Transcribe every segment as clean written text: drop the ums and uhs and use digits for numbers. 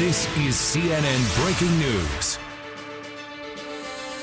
This is CNN Breaking News.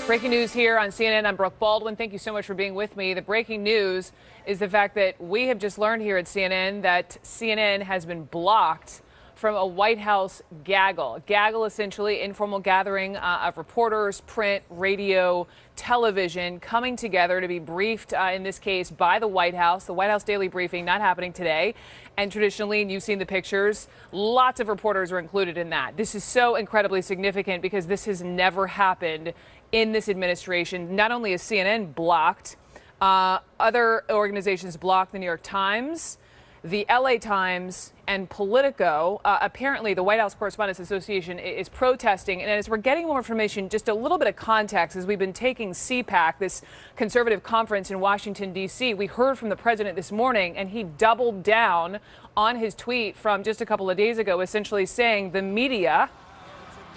Breaking news here on CNN. I'm Brooke Baldwin. Thank you so much for being with me. The breaking news is the fact that we have just learned here at CNN that CNN has been blocked from a White House gaggle. Gaggle, essentially, informal gathering of reporters, print, radio, television, coming together to be briefed, in this case, by the White House. The White House daily briefing not happening today. And traditionally, and you've seen the pictures, lots of reporters are included in that. This is so incredibly significant because this has never happened in this administration. Not only is CNN blocked, other organizations blocked, the New York Times, the LA Times, and Politico. Apparently, the White House Correspondents Association is protesting. And as we're getting more information, just a little bit of context, as we've been taking CPAC, this conservative conference in Washington, D.C., we heard from the president this morning, and he doubled down on his tweet from just a couple of days ago, essentially saying the media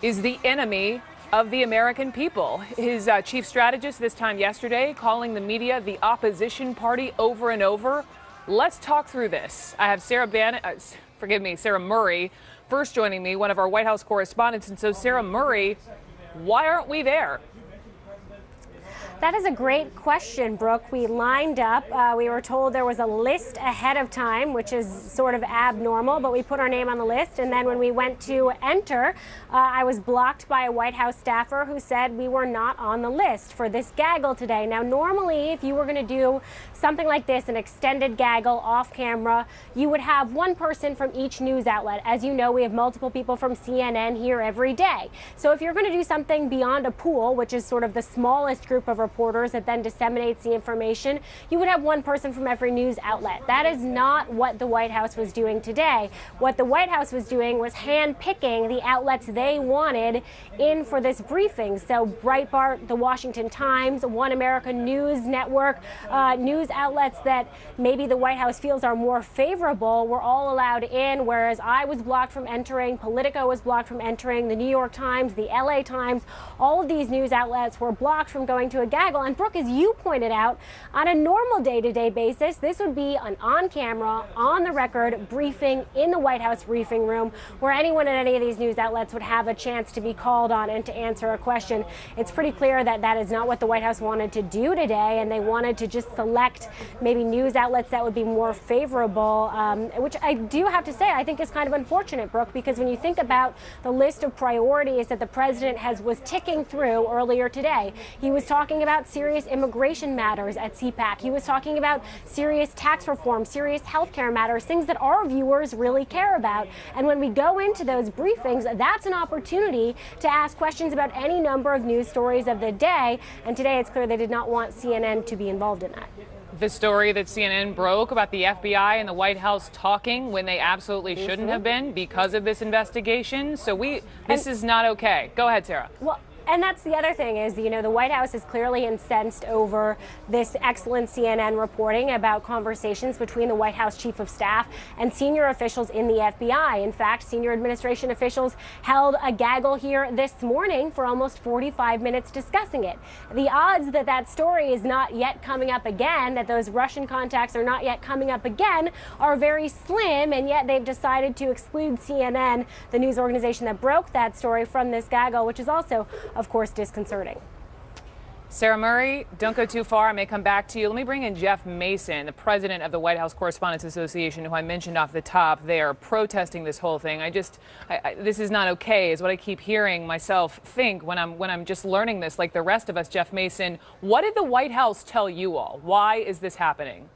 is the enemy of the American people. His chief strategist this time yesterday calling the media the opposition party over and over. Let's talk through this. I have Sarah Murray first joining me, one of our White House correspondents. And so, Sarah Murray, why aren't we there? That is a great question, Brooke. We lined up. We were told there was a list ahead of time, which is sort of abnormal, but we put our name on the list. And then when we went to enter, I was blocked by a White House staffer who said we were not on the list for this gaggle today. Now, normally, if you were going to do something like this, an extended gaggle off camera, you would have one person from each news outlet. As you know, we have multiple people from CNN here every day. So if you're going to do something beyond a pool, which is sort of the smallest group of reporters that then disseminates the information, you would have one person from every news outlet. That is not what the White House was doing today. What the White House was doing was hand-picking the outlets they wanted in for this briefing. So Breitbart, the Washington Times, One America News Network, news outlets that maybe the White House feels are more favorable were all allowed in, whereas I was blocked from entering, Politico was blocked from entering, the New York Times, the LA Times, all of these news outlets were blocked from going to a gaggle. And Brooke, as you pointed out, on a normal day-to-day basis, this would be an on-camera, on-the-record briefing in the White House briefing room where anyone at any of these news outlets would have a chance to be called on and to answer a question. It's pretty clear that that is not what the White House wanted to do today, and they wanted to just select maybe news outlets that would be more favorable, which I do have to say I think is kind of unfortunate, Brooke, because when you think about the list of priorities that the president was ticking through earlier today, he was talking about serious immigration matters at CPAC. He was talking about serious tax reform, serious healthcare matters, things that our viewers really care about. And when we go into those briefings, that's an opportunity to ask questions about any number of news stories of the day. And today it's clear they did not want CNN to be involved in that. The story that CNN broke about the FBI and the White House talking when they absolutely shouldn't have been because of this investigation. So this is not okay. Go ahead, Sarah. Well, and that's the other thing is, the White House is clearly incensed over this excellent CNN reporting about conversations between the White House chief of staff and senior officials in the FBI. In fact, senior administration officials held a gaggle here this morning for almost 45 minutes discussing it. The odds that that story is not yet coming up again, that those Russian contacts are not yet coming up again, are very slim, and yet they've decided to exclude CNN, the news organization that broke that story, from this gaggle, which is also, of course, disconcerting. Sarah Murray, don't go too far. I may come back to you. Let me bring in Jeff Mason, the president of the White House Correspondents Association, who I mentioned off the top. They are protesting this whole thing. This is not okay, is what I keep hearing myself think when I'm just learning this, like the rest of us. Jeff Mason, what did the White House tell you all? Why is this happening?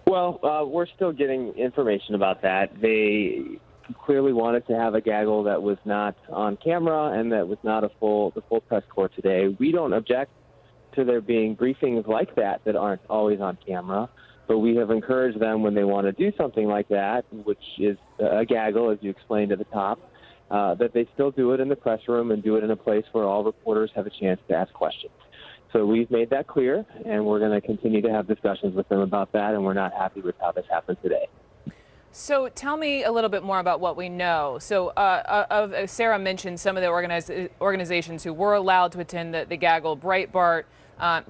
Well, we're still getting information about that. They clearly wanted to have a gaggle that was not on camera and that was not the full press corps today. We don't object to there being briefings like that aren't always on camera, but we have encouraged them when they want to do something like that, which is a gaggle, as you explained at the top, that they still do it in the press room and do it in a place where all reporters have a chance to ask questions. So we've made that clear, and we're going to continue to have discussions with them about that, and we're not happy with how this happened today. So tell me a little bit more about what we know. So Sarah mentioned some of the organizations who were allowed to attend the gaggle: Breitbart,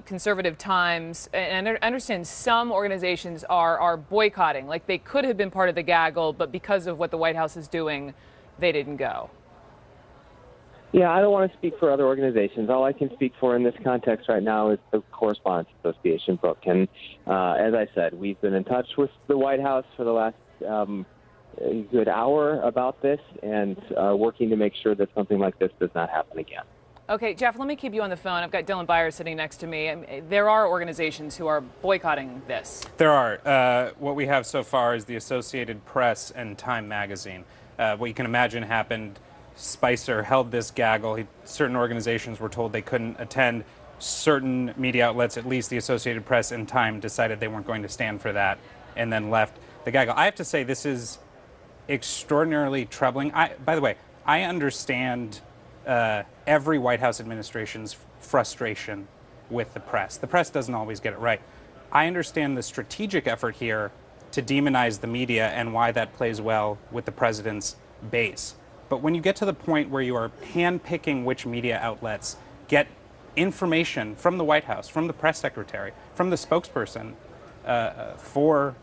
Conservative Times, and I understand some organizations are boycotting, like they could have been part of the gaggle, but because of what the White House is doing, they didn't go. Yeah, I don't want to speak for other organizations. All I can speak for in this context right now is the Correspondents Association, Brooke. And as I said, we've been in touch with the White House for the last a good hour about this and working to make sure that something like this does not happen again. Okay, Jeff, let me keep you on the phone. I've got Dylan Byers sitting next to me. There are organizations who are boycotting this. There are. What we have so far is the Associated Press and Time Magazine. What you can imagine happened, Spicer held this gaggle. Certain organizations were told they couldn't attend. Certain media outlets, at least the Associated Press and Time, decided they weren't going to stand for that and then left the gaggle. I have to say, this is extraordinarily troubling. By the way, I understand every White House administration's frustration with the press. The press doesn't always get it right. I understand the strategic effort here to demonize the media and why that plays well with the president's base. But when you get to the point where you are handpicking which media outlets get information from the White House, from the press secretary, from the spokesperson for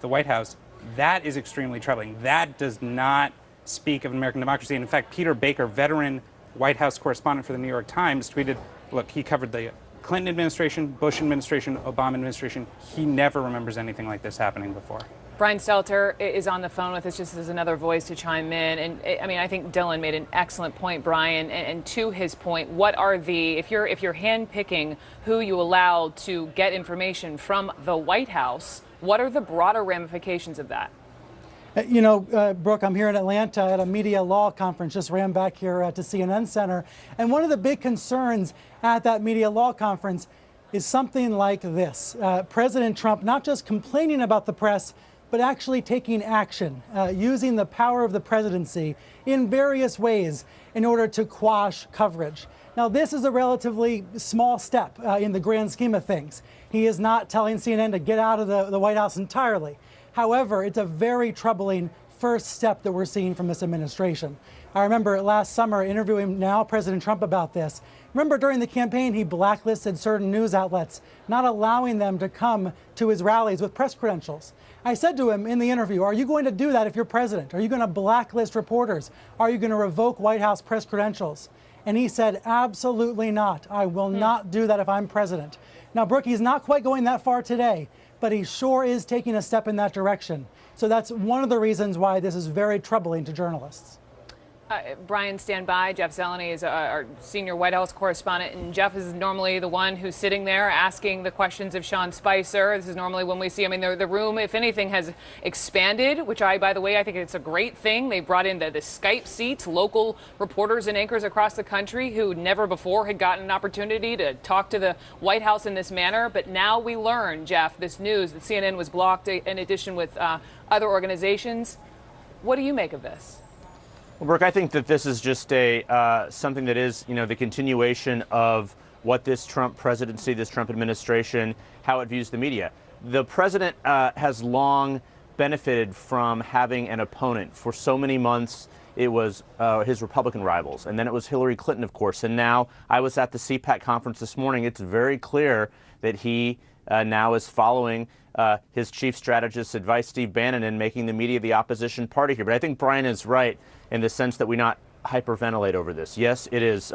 the White House, that is extremely troubling. That does not speak of American democracy. And in fact, Peter Baker, veteran White House correspondent for the New York Times, tweeted, look, he covered the Clinton administration, Bush administration, Obama administration. He never remembers anything like this happening before. Brian Stelter is on the phone with us just as another voice to chime in. And I mean, I think Dylan made an excellent point, Brian. And to his point, what are if you're handpicking who you allow to get information from the White House, what are the broader ramifications of that? You know, Brooke, I'm here in Atlanta at a media law conference, just ran back here to CNN Center. And one of the big concerns at that media law conference is something like this. President Trump not just complaining about the press, but actually taking action, using the power of the presidency in various ways in order to quash coverage. Now, this is a relatively small step in the grand scheme of things. He is not telling CNN to get out of the White House entirely. However, it's a very troubling first step that we're seeing from this administration. I remember last summer interviewing now President Trump about this. Remember, during the campaign, he blacklisted certain news outlets, not allowing them to come to his rallies with press credentials. I said to him in the interview, are you going to do that if you're president? Are you going to blacklist reporters? Are you going to revoke White House press credentials? And he said, absolutely not. I will not do that if I'm president. Now, Brooke, he's not quite going that far today, but he sure is taking a step in that direction. So that's one of the reasons why this is very troubling to journalists. Brian, stand by. Jeff Zeleny is our senior White House correspondent, and Jeff is normally the one who's sitting there asking the questions of Sean Spicer. This is normally when we see, I mean, the room, if anything, has expanded, which by the way, I think it's a great thing. They brought in the Skype seats, local reporters and anchors across the country who never before had gotten an opportunity to talk to the White House in this manner. But now we learn, Jeff, this news that CNN was blocked in addition with other organizations. What do you make of this? Well, Brooke, I think that this is just something that is, the continuation of what this Trump presidency, this Trump administration, how it views the media. The president has long benefited from having an opponent. For so many months, it was his Republican rivals, and then it was Hillary Clinton, of course. And now I was at the CPAC conference this morning. It's very clear that he now is following his chief strategist's advice, Steve Bannon, in making the media the opposition party here. But I think Brian is right in the sense that we not hyperventilate over this. Yes, it is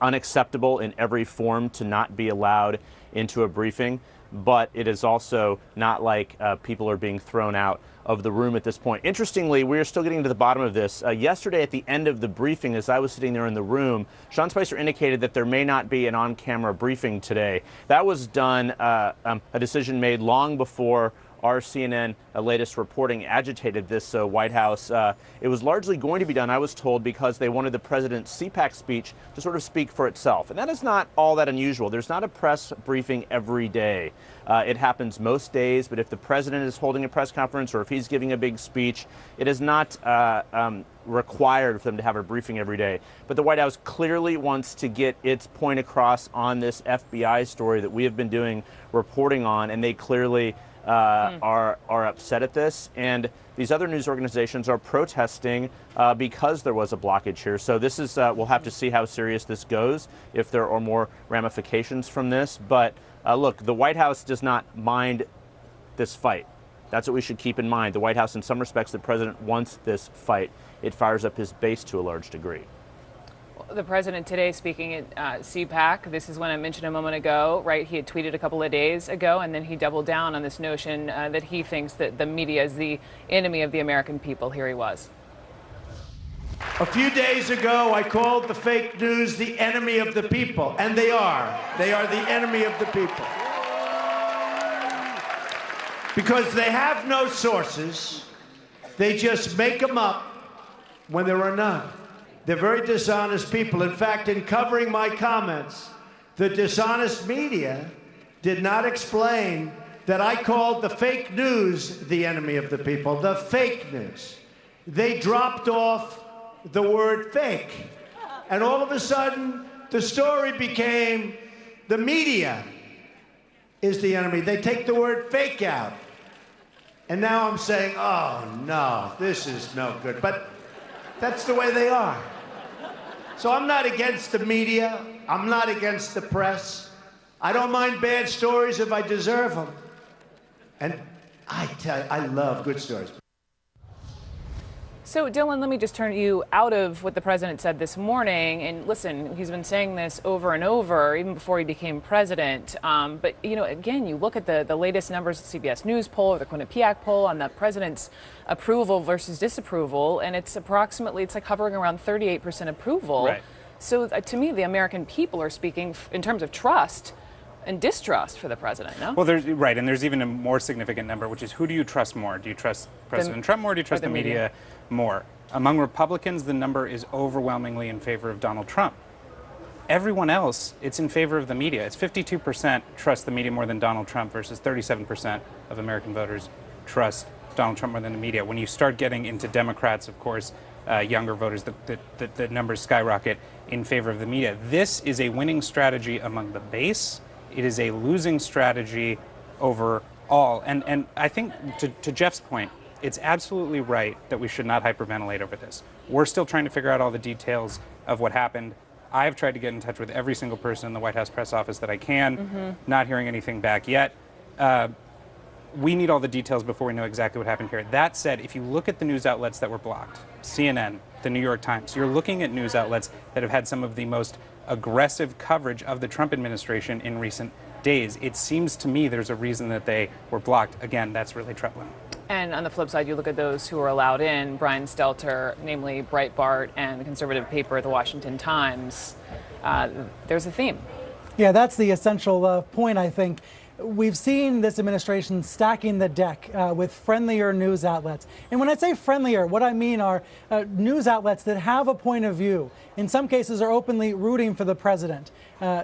unacceptable in every form to not be allowed into a briefing, but it is also not like people are being thrown out of the room at this point. Interestingly, we're still getting to the bottom of this. Yesterday at the end of the briefing, as I was sitting there in the room, Sean Spicer indicated that there may not be an on-camera briefing today. That was done, a decision made long before our CNN latest reporting agitated this White House. It was largely going to be done, I was told, because they wanted the president's CPAC speech to sort of speak for itself. And that is not all that unusual. There's not a press briefing every day. It happens most days, but if the president is holding a press conference or if he's giving a big speech, it is not required for them to have a briefing every day. But the White House clearly wants to get its point across on this FBI story that we have been doing reporting on, and they clearly are upset at this, and these other news organizations are protesting because there was a blockage here. So this is we'll have to see how serious this goes, if there are more ramifications from this. But look, the White House does not mind this fight. That's what we should keep in mind. The White House, in some respects, the president wants this fight. It fires up his base to a large degree. The president today speaking at CPAC, this is what I mentioned a moment ago, right? He had tweeted a couple of days ago, and then he doubled down on this notion that he thinks that the media is the enemy of the American people. Here he was. A few days ago, I called the fake news the enemy of the people, and they are. They are the enemy of the people. Because they have no sources, they just make them up when there are none. They're very dishonest people. In fact, in covering my comments, the dishonest media did not explain that I called the fake news the enemy of the people, the fake news. They dropped off the word fake. And all of a sudden, the story became the media is the enemy. They take the word fake out. And now I'm saying, oh, no, this is no good. But that's the way they are. So I'm not against the media. I'm not against the press. I don't mind bad stories if I deserve them. And I tell you, I love good stories. So, Dylan, let me just turn you out of what the president said this morning. And listen, he's been saying this over and over, even before he became president. But, you know, again, you look at the latest numbers, the CBS News poll or the Quinnipiac poll on the president's approval versus disapproval, and it's like hovering around 38% approval. Right. So, to me, the American people are speaking in terms of trust and distrust for the president, no? Well, and there's even a more significant number, which is who do you trust more? Do you trust President Trump more, or do you trust the media more? Among Republicans, the number is overwhelmingly in favor of Donald Trump. Everyone else, it's in favor of the media. It's 52% trust the media more than Donald Trump versus 37% of American voters trust Donald Trump more than the media. When you start getting into Democrats, of course, younger voters, the numbers skyrocket in favor of the media. This is a winning strategy among the base. It is a losing strategy overall. And I think, to Jeff's point, it's absolutely right that we should not hyperventilate over this. We're still trying to figure out all the details of what happened. I've tried to get in touch with every single person in the White House press office that I can, not hearing anything back yet. We need all the details before we know exactly what happened here. That said, if you look at the news outlets that were blocked, CNN, the New York Times, you're looking at news outlets that have had some of the most aggressive coverage of the Trump administration in recent days. It seems to me there's a reason that they were blocked. Again, that's really troubling. And on the flip side, you look at those who are allowed in, Brian Stelter, namely Breitbart, and the conservative paper, The Washington Times. There's a theme. Yeah, that's the essential point, I think. We've seen this administration stacking the deck with friendlier news outlets. And when I say friendlier, what I mean are news outlets that have a point of view. In some cases are openly rooting for the president.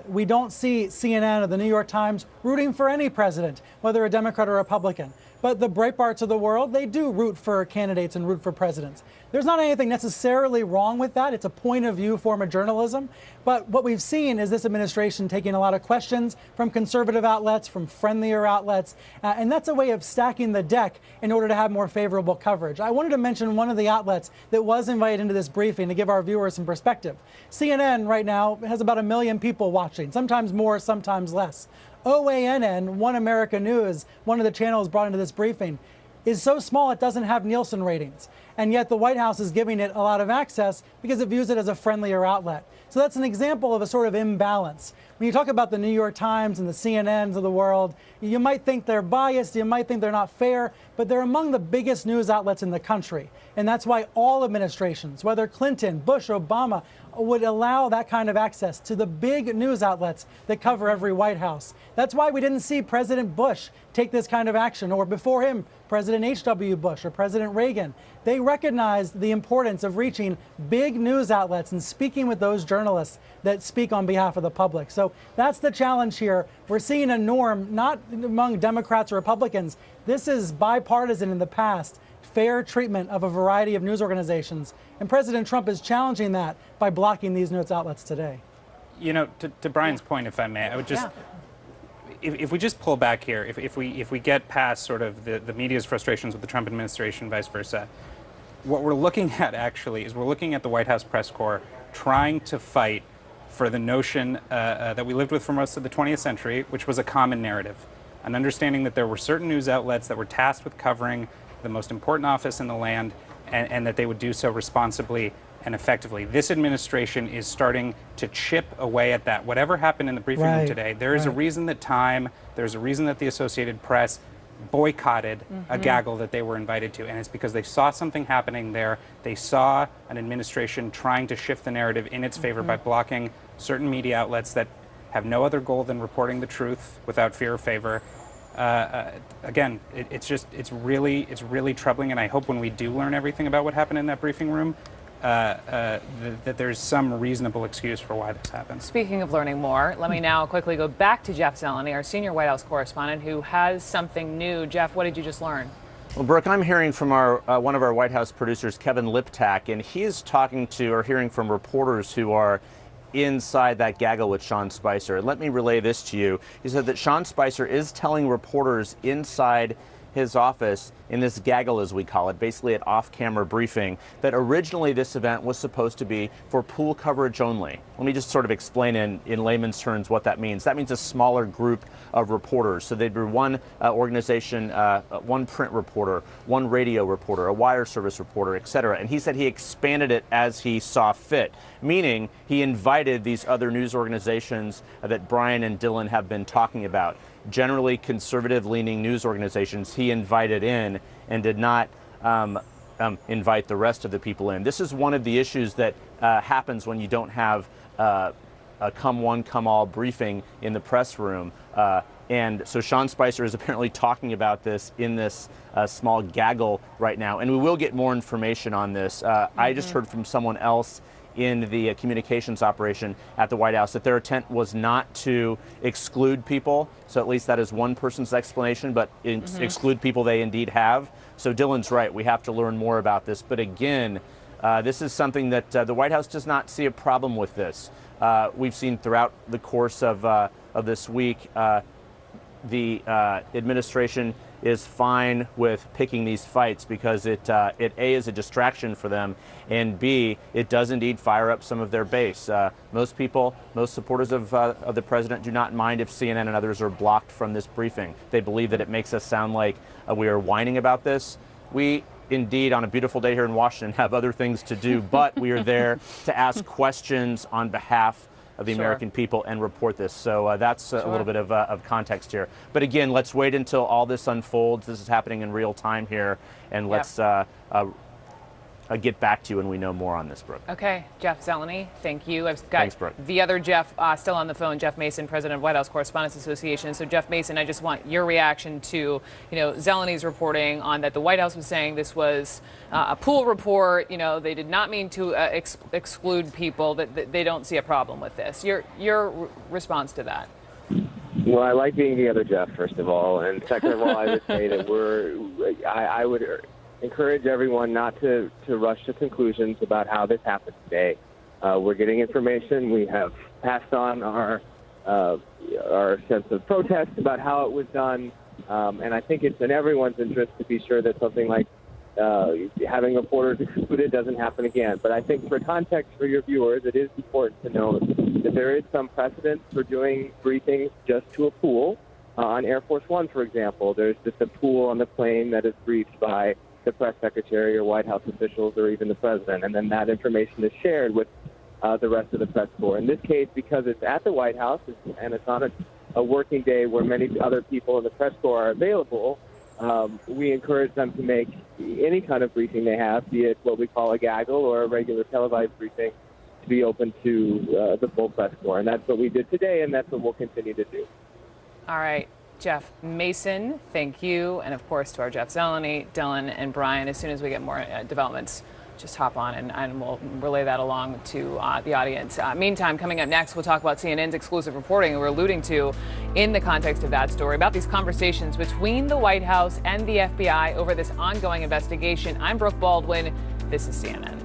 We don't see CNN or the New York Times rooting for any president, whether a Democrat or Republican. But the Breitbarts of the world, they do root for candidates and root for presidents. There's not anything necessarily wrong with that. It's a point of view form of journalism. But what we've seen is this administration taking a lot of questions from conservative outlets, from friendlier outlets, and that's a way of stacking the deck in order to have more favorable coverage. I wanted to mention one of the outlets that was invited into this briefing to give our viewers some perspective. CNN right now has about 1 million people watching, sometimes more, sometimes less. OANN, One America News, one of the channels brought into this briefing, is so small it doesn't have Nielsen ratings. And yet the White House is giving it a lot of access because it views it as a friendlier outlet. So that's an example of a sort of imbalance. When you talk about the New York Times and the CNNs of the world, you might think they're biased, you might think they're not fair, but they're among the biggest news outlets in the country. And that's why all administrations, whether Clinton, Bush, Obama, would allow that kind of access to the big news outlets that cover every White House. That's why we didn't see President Bush take this kind of action, or before him, President H.W. Bush or President Reagan. They recognized the importance of reaching big news outlets and speaking with those journalists that speak on behalf of the public. So that's the challenge here. We're seeing a norm, not among Democrats or Republicans. This is bipartisan in the past, fair treatment of a variety of news organizations. And President Trump is challenging that by blocking these news outlets today. You know, to Brian's point, if I may, I would just, if we just pull back here, if we get past sort of the media's frustrations with the Trump administration, vice versa, what we're looking at actually is we're looking at the White House press corps trying to fight for the notion that we lived with for most of the 20th century, which was a common narrative. an understanding that there were certain news outlets that were tasked with covering the most important office in the land, and that they would do so responsibly and effectively. This administration is starting to chip away at that. Whatever happened in the briefing room today, there is a reason that there's a reason that the Associated Press boycotted a gaggle that they were invited to, and it's because they saw something happening there. They saw an administration trying to shift the narrative in its favor by blocking certain media outlets that have no other goal than reporting the truth without fear or favor. Again, it's really troubling, and I hope when we do learn everything about what happened in that briefing room, that there's some reasonable excuse for why this happened. Speaking of learning more, let me now quickly go back to Jeff Zeleny, our senior White House correspondent, who has something new. Jeff, what did you just learn? Well, Brooke, I'm hearing from one of our White House producers, Kevin Liptak, and he's talking to or hearing from reporters who are inside that gaggle with Sean Spicer. And let me relay this to you. He said that Sean Spicer is telling reporters inside his office in this gaggle, as we call it, basically an off-camera briefing, that originally this event was supposed to be for pool coverage only. Let me just sort of explain in layman's terms what that means. That means a smaller group of reporters. So they'd be one organization, one print reporter, one radio reporter, a wire service reporter, et cetera. And he said he expanded it as he saw fit, meaning he invited these other news organizations that Brian and Dylan have been talking about. Generally conservative-leaning news organizations he invited in and did not invite the rest of the people in. This is one of the issues that happens when you don't have a come one, come all briefing in the press room. And so Sean Spicer is apparently talking about this in this small gaggle right now. And we will get more information on this. I just heard from someone else in the communications operation at the White House that their intent was not to exclude people. So at least that is one person's explanation, but exclude people they indeed have. So Dylan's right. We have to learn more about this. But again, this is something that the White House does not see a problem with this. We've seen throughout the course of this week, the administration is fine with picking these fights because it A, is a distraction for them, and B, it does indeed fire up some of their base. Most people, most supporters of the president do not mind if CNN and others are blocked from this briefing. They believe that it makes us sound like we are whining about this. We indeed, on a beautiful day here in Washington, have other things to do, but we are there to ask questions on behalf of the American people and report this. So that's a little bit of context here. But again, let's wait until all this unfolds. This is happening in real time here, and let's get back to you when we know more on this, Brooke. Okay, Jeff Zeleny, thank you. I've got the other Jeff still on the phone, Jeff Mason, president of White House Correspondents Association. So Jeff Mason, I just want your reaction to, Zeleny's reporting on that the White House was saying this was a pool report. They did not mean to exclude people, that they don't see a problem with this. Your response to that? Well, I like being the other Jeff, first of all. And second of all, I would say that I would encourage everyone not to rush to conclusions about how this happened today. We're getting information. We have passed on our sense of protest about how it was done. And I think it's in everyone's interest to be sure that something like having reporters excluded doesn't happen again. But I think for context for your viewers, it is important to note that there is some precedent for doing briefings just to a pool. On Air Force One, for example, there's just a pool on the plane that is briefed by the press secretary or White House officials or even the president, and then that information is shared with the rest of the press corps. In this case, because it's at the White House and it's on a working day where many other people in the press corps are available, we encourage them to make any kind of briefing they have, be it what we call a gaggle or a regular televised briefing, to be open to the full press corps. And that's what we did today, and that's what we'll continue to do. All right. Jeff Mason, thank you. And of course, to our Jeff Zeleny, Dylan, and Brian, as soon as we get more developments, just hop on and we'll relay that along to the audience. Meantime, coming up next, we'll talk about CNN's exclusive reporting we're alluding to in the context of that story about these conversations between the White House and the FBI over this ongoing investigation. I'm Brooke Baldwin. This is CNN.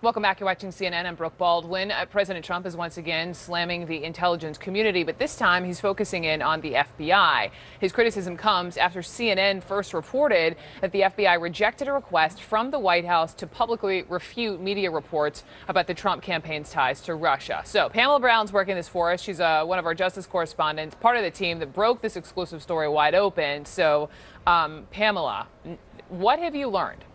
Welcome back. You're watching CNN. I'm Brooke Baldwin. President Trump is once again slamming the intelligence community, but this time he's focusing in on the FBI. His criticism comes after CNN first reported that the FBI rejected a request from the White House to publicly refute media reports about the Trump campaign's ties to Russia. So Pamela Brown's working this for us. She's one of our justice correspondents, part of the team that broke this exclusive story wide open. So, Pamela, what have you learned?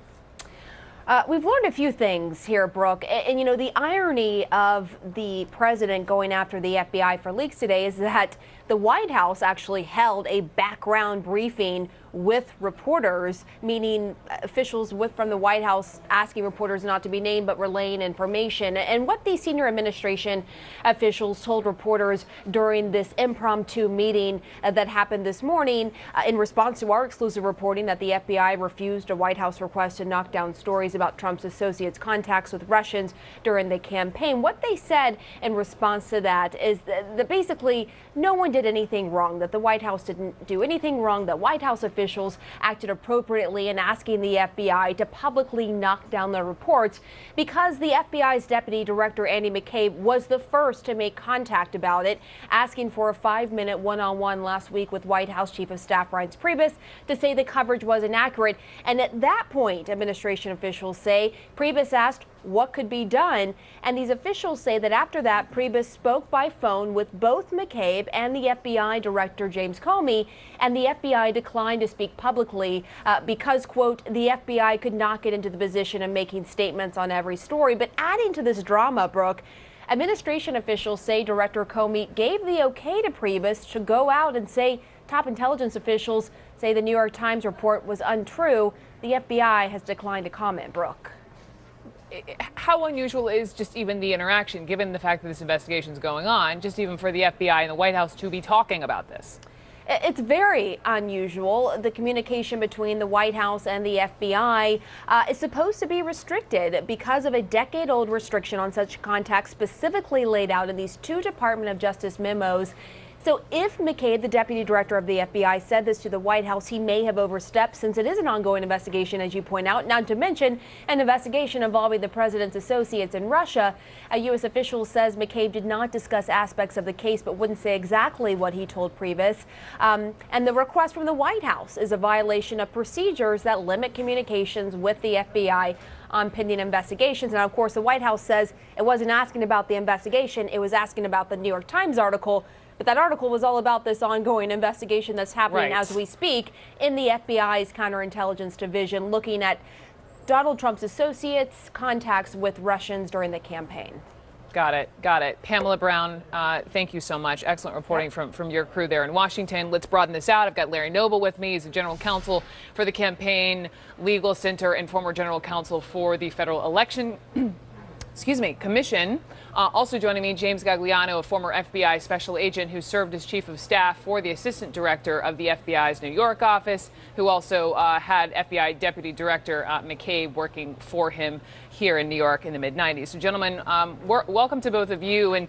We've learned a few things here, Brooke. And, you know, the irony of the president going after the FBI for leaks today is that the White House actually held a background briefing with reporters, meaning officials from the White House asking reporters not to be named but relaying information. And what these senior administration officials told reporters during this impromptu meeting that happened this morning in response to our exclusive reporting that the FBI refused a White House request to knock down stories about Trump's associates' contacts with Russians during the campaign. What they said in response to that is that basically no one did anything wrong, that the White House didn't do anything wrong, that White House officials acted appropriately in asking the FBI to publicly knock down the reports because the FBI's Deputy Director Andy McCabe was the first to make contact about it, asking for a 5-minute one-on-one last week with White House Chief of Staff Reince Priebus to say the coverage was inaccurate. And at that point, administration officials say Priebus asked what could be done, and these officials say that after that, Priebus spoke by phone with both McCabe and the FBI Director James Comey, and the FBI declined to speak publicly because, quote, the FBI could not get into the position of making statements on every story. But adding to this drama, Brooke, administration officials say Director Comey gave the okay to Priebus to go out and say top intelligence officials say the New York Times report was untrue. The FBI has declined to comment, Brooke. How unusual is just even the interaction, given the fact that this investigation is going on, just even for the FBI and the White House to be talking about this? It's very unusual. The communication between the White House and the FBI is supposed to be restricted because of a decade-old restriction on such contacts specifically laid out in these two Department of Justice memos. So if McCabe, the Deputy Director of the FBI, said this to the White House, he may have overstepped since it is an ongoing investigation, as you point out, not to mention an investigation involving the president's associates in Russia. A U.S. official says McCabe did not discuss aspects of the case but wouldn't say exactly what he told Priebus. And the request from the White House is a violation of procedures that limit communications with the FBI on pending investigations. Now, of course, the White House says it wasn't asking about the investigation, it was asking about the New York Times article. But that article was all about this ongoing investigation that's happening as we speak in the FBI's counterintelligence division, looking at Donald Trump's associates' contacts with Russians during the campaign. Got it. Got it. Pamela Brown, thank you so much. Excellent reporting from your crew there in Washington. Let's broaden this out. I've got Larry Noble with me. He's the general counsel for the Campaign Legal Center and former general counsel for the Federal Election Commission. Also joining me, James Gagliano, a former FBI special agent who served as chief of staff for the assistant director of the FBI's New York office, who also had FBI Deputy Director McCabe working for him here in New York in the mid-'90s. So, gentlemen, welcome to both of you. And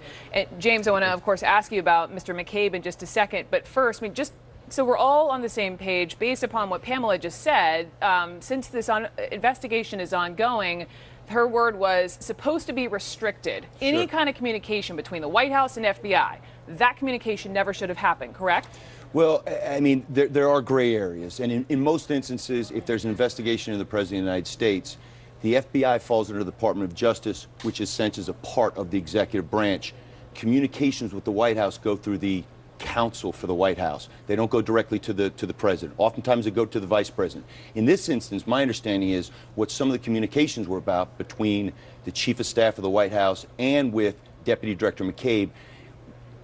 James, I want to, of course, ask you about Mr. McCabe in just a second. But first, just so we're all on the same page, based upon what Pamela just said, since this investigation is ongoing, her word was supposed to be restricted. Sure. Any kind of communication between the White House and FBI, that communication never should have happened, correct? Well, I mean, there are gray areas. And in most instances, if there's an investigation of the President of the United States, the FBI falls under the Department of Justice, which is sent as a part of the executive branch. Communications with the White House go through the counsel for the White House. They don't go directly to the president. Oftentimes they go to the vice president. In this instance, my understanding is what some of the communications were about between the chief of staff of the White House and with Deputy Director McCabe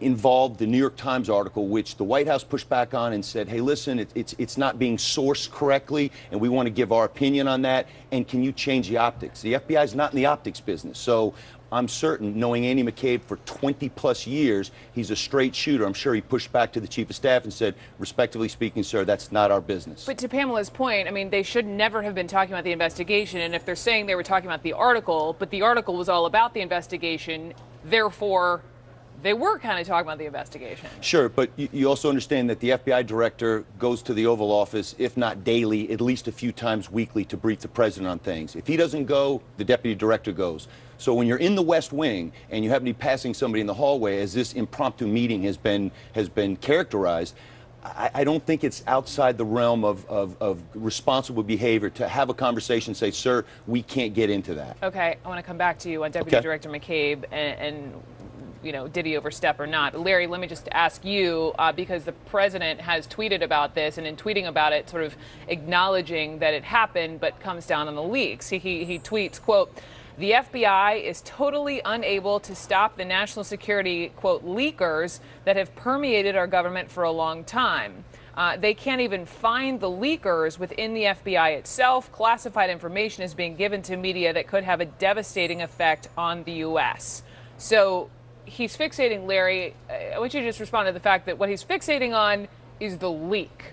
involved the New York Times article, which the White House pushed back on and said, hey, listen, it's not being sourced correctly, and we want to give our opinion on that, and can you change the optics? The FBI is not in the optics business, so I'm certain, knowing Andy McCabe for 20-plus years, he's a straight shooter. I'm sure he pushed back to the chief of staff and said, respectively speaking, sir, that's not our business. But to Pamela's point, I mean, they should never have been talking about the investigation, and if they're saying they were talking about the article, but the article was all about the investigation, therefore they were kind of talking about the investigation. Sure, but you also understand that the FBI director goes to the Oval Office, if not daily, at least a few times weekly to brief the president on things. If he doesn't go, the deputy director goes. So when you're in the West Wing and you happen to be passing somebody in the hallway, as this impromptu meeting has been characterized, I don't think it's outside the realm of responsible behavior to have a conversation and say, sir, we can't get into that. Okay, I want to come back to you on Deputy Director McCabe and you know, did he overstep or not? Larry, let me just ask you, because the president has tweeted about this, and in tweeting about it, sort of acknowledging that it happened, but comes down on the leaks. He tweets, quote, "The FBI is totally unable to stop the national security, quote, leakers that have permeated our government for a long time. They can't even find the leakers within the FBI itself. Classified information is being given to media that could have a devastating effect on the U.S." So he's fixating, Larry, I want you to just respond to the fact that what he's fixating on is the leak.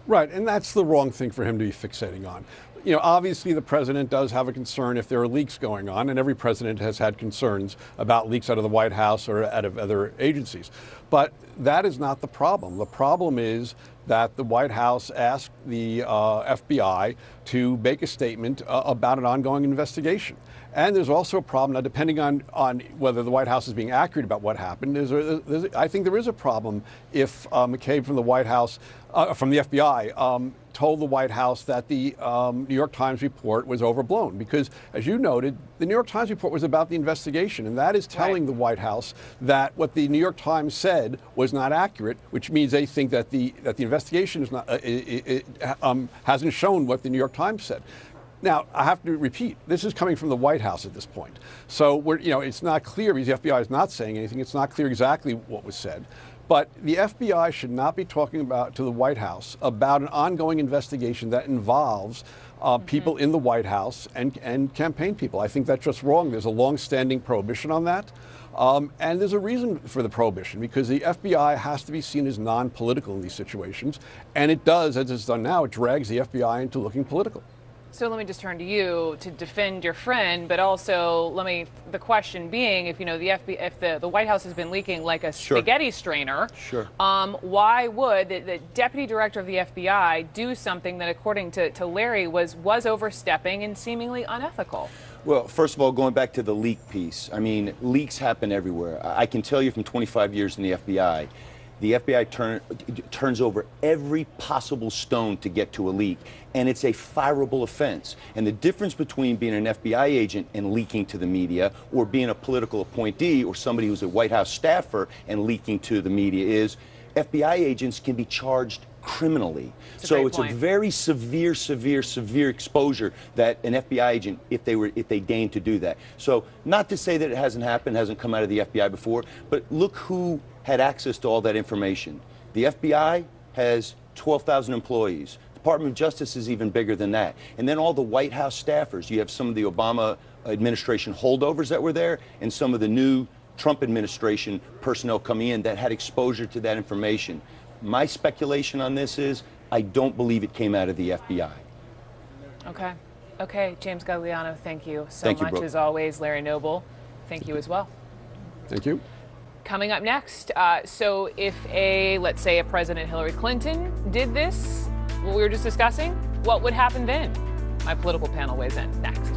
Right, and that's the wrong thing for him to be fixating on. You know, obviously the president does have a concern if there are leaks going on, and every president has had concerns about leaks out of the White House or out of other agencies. But that is not the problem. The problem is that the White House asked the FBI to make a statement about an ongoing investigation. And there's also a problem now, depending on whether the White House is being accurate about what happened. I think there is a problem if McCabe from the White House, from the FBI, told the White House that the New York Times report was overblown. Because, as you noted, the New York Times report was about the investigation, and that is telling the White House that what the New York Times said was not accurate, which means they think that the investigation is not hasn't shown what the New York Times said. Now, I have to repeat, this is coming from the White House at this point. So it's not clear, because the FBI is not saying anything. It's not clear exactly what was said. But the FBI should not be talking to the White House about an ongoing investigation that involves people in the White House and campaign people. I think that's just wrong. There's a long-standing prohibition on that. And there's a reason for the prohibition, because the FBI has to be seen as non-political in these situations. And it does, as it's done now, it drags the FBI into looking political. So let me just turn to you to defend your friend, but also the question being, if the White House has been leaking like a spaghetti strainer, why would the deputy director of the FBI do something that, according to Larry, was overstepping and seemingly unethical? Well, first of all, going back to the leak piece, I mean, leaks happen everywhere. I can tell you from 25 years in the FBI turns over every possible stone to get to a leak, and it's a fireable offense. And the difference between being an FBI agent and leaking to the media, or being a political appointee or somebody who's a White House staffer and leaking to the media, is FBI agents can be charged criminally. So it's a very severe exposure that an FBI agent, if they deign to do that. So not to say that it hasn't happened, hasn't come out of the FBI before, but look who had access to all that information. The FBI has 12,000 employees. The Department of Justice is even bigger than that. And then all the White House staffers. You have some of the Obama administration holdovers that were there, and some of the new Trump administration personnel coming in that had exposure to that information. My speculation on this is I don't believe it came out of the FBI. Okay, James Gagliano, thank you so much, Brooke. as always. Larry Noble, thank you as well. Thank you. Coming up next, so if let's say a President Hillary Clinton did this, what we were just discussing, what would happen then? My political panel weighs in next.